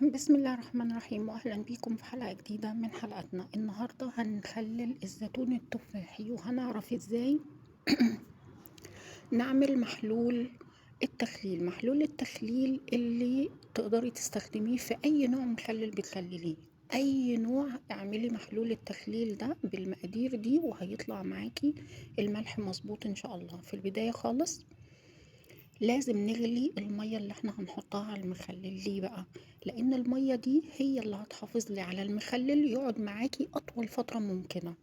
بسم الله الرحمن الرحيم، وأهلا بيكم في حلقة جديدة من حلقاتنا. النهاردة هنخلل الزيتون التفاحي وهنعرف ازاي نعمل محلول التخليل اللي تقدري تستخدميه في أي نوع مخلل بتخلليه. أي نوع اعملي محلول التخليل ده بالمقادير دي وهيطلع معاكي الملح مظبوط إن شاء الله. في البداية خالص لازم نغلي المية اللي احنا هنحطها على المخلل. ليه بقى؟ لان المية دي هي اللي هتحافظ لي على المخلل يقعد معاكي اطول فترة ممكنة.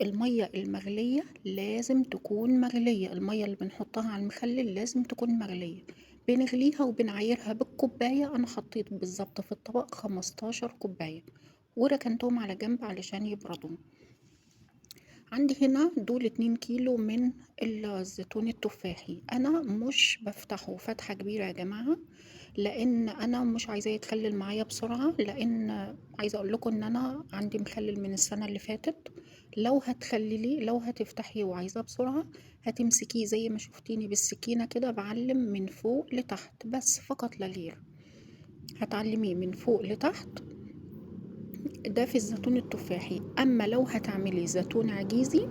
المية المغلية لازم تكون مغلية، المية اللي بنحطها على المخلل لازم تكون مغلية. بنغليها وبنعايرها بالكوباية. انا حطيت بالظبط في الطبق 15 كوباية وركنتهم على جنب علشان يبردوا. عندي هنا دول 2 كيلو من الزيتون التفاحي. انا مش بفتحه فتحة كبيرة يا جماعة، لان انا مش عايزاه يتخلل معايا بسرعة، لان عايزة اقول لكم ان انا عندي مخلل من السنة اللي فاتت. لو هتفتحيه وعايزاه بسرعة، هتمسكيه زي ما شفتيني بالسكينة كده، بعلم من فوق لتحت بس فقط لا غير. هتعلميه من فوق لتحت، ده في الزيتون التفاحي. اما لو هتعملي زيتون عجيزي،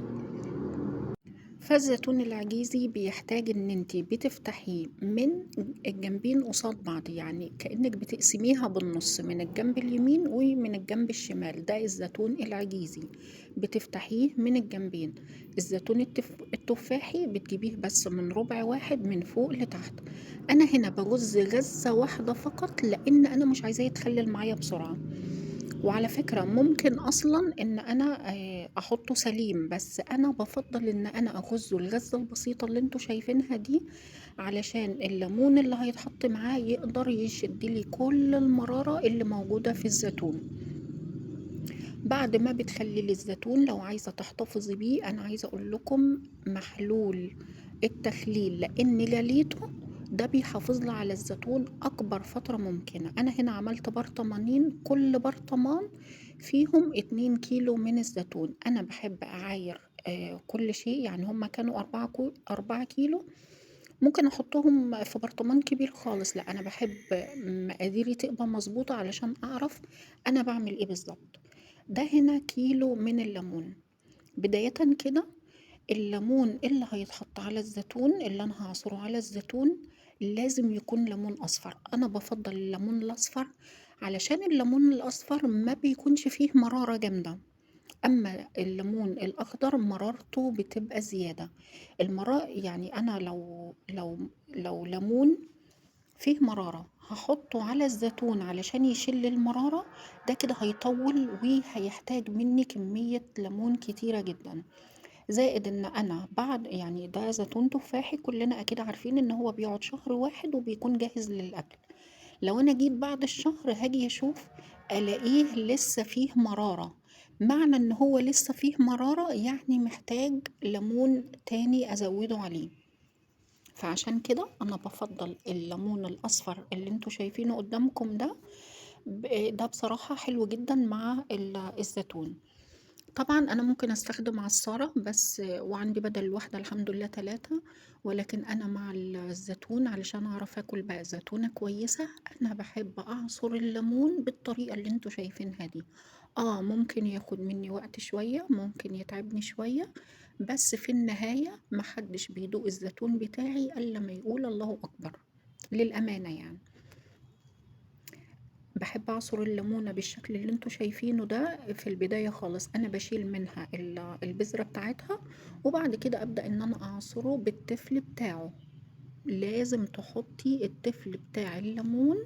فالزيتون العجيزي بيحتاج ان انتي بتفتحيه من الجنبين قصاد بعض، يعني كأنك بتقسميها بالنص من الجنب اليمين ومن الجنب الشمال. ده الزيتون العجيزي، بتفتحيه من الجنبين. الزيتون التفاحي بتجيبيه بس من ربع واحد من فوق لتحت. انا هنا بغز غزة واحدة فقط لان انا مش عايزاه يتخلل معايا بسرعة. وعلى فكرة ممكن أصلا إن أنا أحطه سليم، بس أنا بفضل إن أنا أغزه الغزة البسيطة اللي انتوا شايفينها دي، علشان الليمون اللي هيتحط معاه يقدر يشدلي كل المرارة اللي موجودة في الزيتون. بعد ما بتخللي الزيتون لو عايزة تحتفظي بيه، أنا عايزة أقول لكم محلول التخليل لأن غليته ده بيحافظ لي على الزيتون أكبر فترة ممكنة. أنا هنا عملت برطمانين، كل برطمان فيهم 2 كيلو من الزيتون. أنا بحب أعاير كل شيء، يعني هما كانوا 4 كيلو. ممكن أحطهم في برطمان كبير خالص، لا أنا بحب مقاديري تبقى مظبوطة علشان أعرف أنا بعمل إيه بالظبط. ده هنا كيلو من الليمون. بداية كده، الليمون اللي هيتحط على الزيتون اللي انا هعصره على الزيتون لازم يكون ليمون اصفر. انا بفضل الليمون الاصفر علشان الليمون الاصفر ما بيكونش فيه مرارة جامدة. اما الليمون الاخضر مرارته بتبقى زيادة. يعني انا لو ليمون فيه مرارة هحطه على الزيتون علشان يشيل المرارة، ده كده هيطول وهيحتاج مني كمية ليمون كتيرة جدا. زائد ان انا بعد، يعني ده زيتون تفاحي كلنا اكيد عارفين ان هو بيقعد شهر واحد وبيكون جاهز للاكل. لو انا جيت بعد الشهر هاجي اشوف الاقيه لسه فيه مرارة. معنى ان هو لسه فيه مرارة يعني محتاج ليمون تاني ازوده عليه. فعشان كده انا بفضل الليمون الاصفر اللي انتوا شايفينه قدامكم ده. ده بصراحة حلو جدا مع الزيتون. طبعا انا ممكن استخدم عصارة بس، وعندي بدل الواحدة الحمد لله 3. ولكن انا مع الزيتون علشان اعرف اكل بقى زيتونة كويسة، انا بحب اعصر الليمون بالطريقة اللي انتوا شايفينها دي. ممكن ياخد مني وقت شوية، ممكن يتعبني شوية، بس في النهاية محدش بيدوق الزيتون بتاعي الا لما يقول الله اكبر، للأمانة يعني. باحب أعصر الليمونة بالشكل اللي انتوا شايفينه ده. في البداية خالص أنا باشيل منها البذرة بتاعتها، وبعد كده أبدأ إن أنا أعصره بالتفل بتاعه. لازم تحطي التفل بتاع الليمون،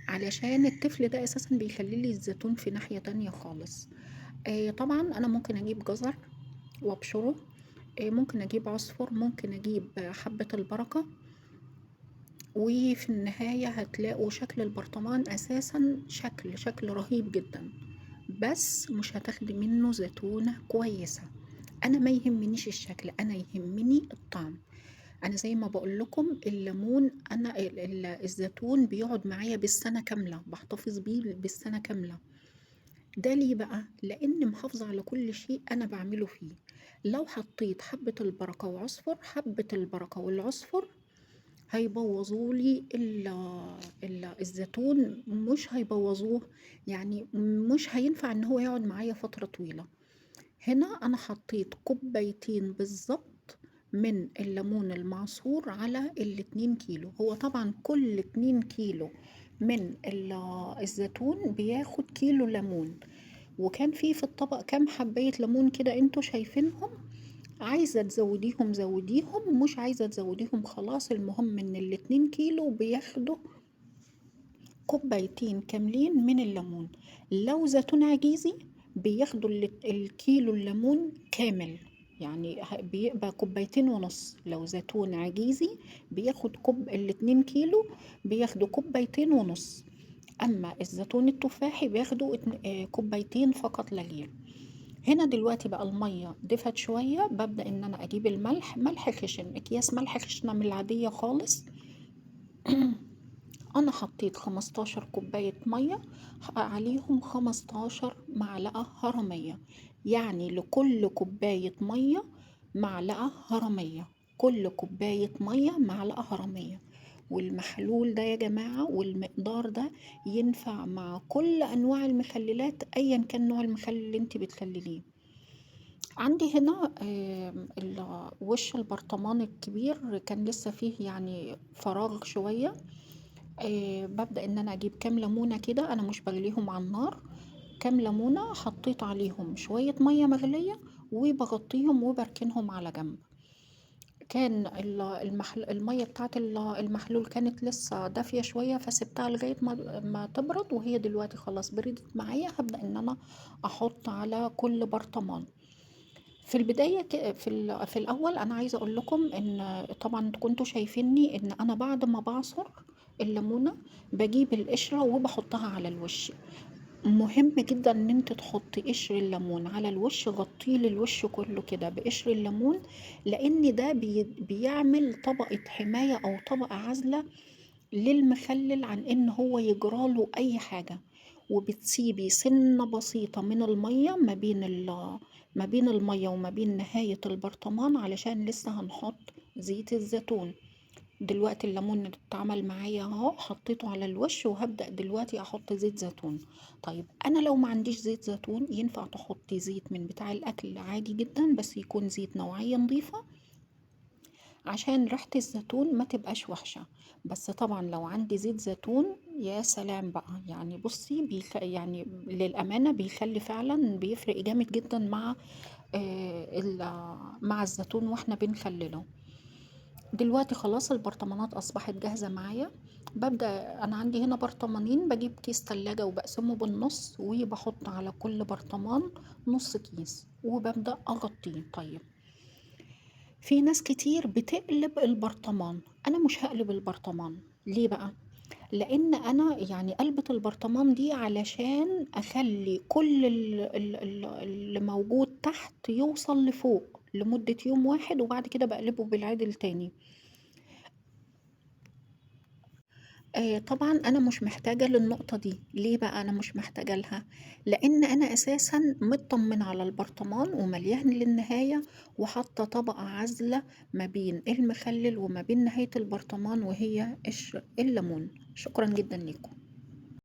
علشان التفل ده أساسا بيخلي لي الزيتون في ناحية تانية خالص. طبعا أنا ممكن أجيب جزر وأبشره، ممكن أجيب عصفر، ممكن أجيب حبة البركة. وفي النهاية هتلاقوا شكل البرطمان أساسا شكل رهيب جدا، بس مش هتاخدي منه زيتونة كويسة. أنا ما يهمنيش الشكل، أنا يهمني الطعم. أنا زي ما بقول لكم الليمون، أنا الزيتون بيقعد معايا بالسنة كاملة، بحتفظ بيه بالسنة كاملة. ده ليه بقى؟ لأن محافظة على كل شيء أنا بعمله فيه. لو حطيت حبة البركة وعصفر، حبة البركة والعصفر هيبوظوا لي الزيتون، مش هيبوظوه، يعني مش هينفع ان هو يقعد معايا فترة طويلة. هنا انا حطيت كوبايتين بالظبط من الليمون المعصور على ال2 كيلو. هو طبعا كل 2 كيلو من الزيتون بياخد كيلو ليمون. وكان في الطبق كام حباية ليمون كده انتوا شايفينهم، عايزة تزوديهم زوديهم، مش عايزة تزوديهم خلاص. المهم ان ال2 كيلو بياخدوا كوبايتين كاملين من الليمون. لو زيتون عجيزي بياخدوا الكيلو الليمون كامل، يعني بيبقى كوبايتين ونص. لو زيتون عجيزي بياخد ال2 كيلو بياخدوا كوبايتين ونص. اما الزيتون التفاحي بياخدوا كوبايتين فقط لا غير. هنا دلوقتي بقى المية دفت شوية، ببدأ ان انا اجيب الملح، ملح خشن، اكياس ملح خشنة من العادية خالص. انا حطيت 15 كوباية مية، عليهم 15 معلقة هرمية. يعني لكل كوباية مية معلقة هرمية، كل كوباية مية معلقة هرمية. والمحلول ده يا جماعة والمقدار ده ينفع مع كل انواع المخللات، ايا كان نوع المخلل اللي انت بتخلليه. عندي هنا وش البرطمان الكبير كان لسه فيه يعني فراغ شوية. ببدأ ان انا اجيب كام ليمونة كده، انا مش بغليهم على النار. كام ليمونة حطيت عليهم شوية مية مغلية وبغطيهم وبركنهم على جنب. كان المية بتاعت المحلول كانت لسه دافية شوية، فسبتها لغاية ما تبرد، وهي دلوقتي خلاص بردت معايا. هبدأ ان انا احط على كل برطمان. في البداية في الأول أنا عايزة أقول لكم إن طبعا كنتوا شايفيني إن أنا بعد ما بعصر الليمونة بجيب القشرة وبحطها على الوش. مهم جدا إن انت تحطي قشر الليمون على الوش، غطيه الوش كله كده بقشر الليمون، لأن ده بيعمل طبقة حماية أو طبقة عازلة للمخلل عن إن هو يجراله أي حاجة. وبتسيبي سنة بسيطة من المية ما بين المية وما بين نهاية البرطمان، علشان لسه هنحط زيت الزيتون. دلوقتي الليمون اللي اتعمل معايا اهو حطيته على الوش، وهبدأ دلوقتي احط زيت زيتون. طيب انا لو ما عنديش زيت زيتون ينفع تحطي زيت من بتاع الاكل عادي جدا، بس يكون زيت نوعية نظيفة عشان ريحة الزيتون ما تبقاش وحشة. بس طبعا لو عندي زيت زيتون يا سلام بقى، يعني بصي يعني للأمانة بيخلي فعلا بيفرق جامد جدا مع مع الزيتون واحنا بنخلله. دلوقتي خلاص البرطمانات أصبحت جاهزة معايا. ببدأ أنا عندي هنا برطمانين، بجيب كيس تلاجة وبقسمه بالنص وبحط على كل برطمان نص كيس وببدأ أغطيه. طيب في ناس كتير بتقلب البرطمان، انا مش هقلب البرطمان. ليه بقى؟ لان انا يعني قلبة البرطمان دي علشان اخلي كل اللي موجود تحت يوصل لفوق لمدة يوم واحد، وبعد كده بقلبه بالعدل تاني. طبعًا أنا مش محتاجة للنقطة دي. ليه بقى أنا مش محتاجة لها؟ لإن أنا أساسًا متطمنة على البرطمان ومليان للنهاية، وحاطة طبقة عازلة ما بين المخلل وما بين نهاية البرطمان وهي قشر الليمون. شكرًا جدًا ليكم.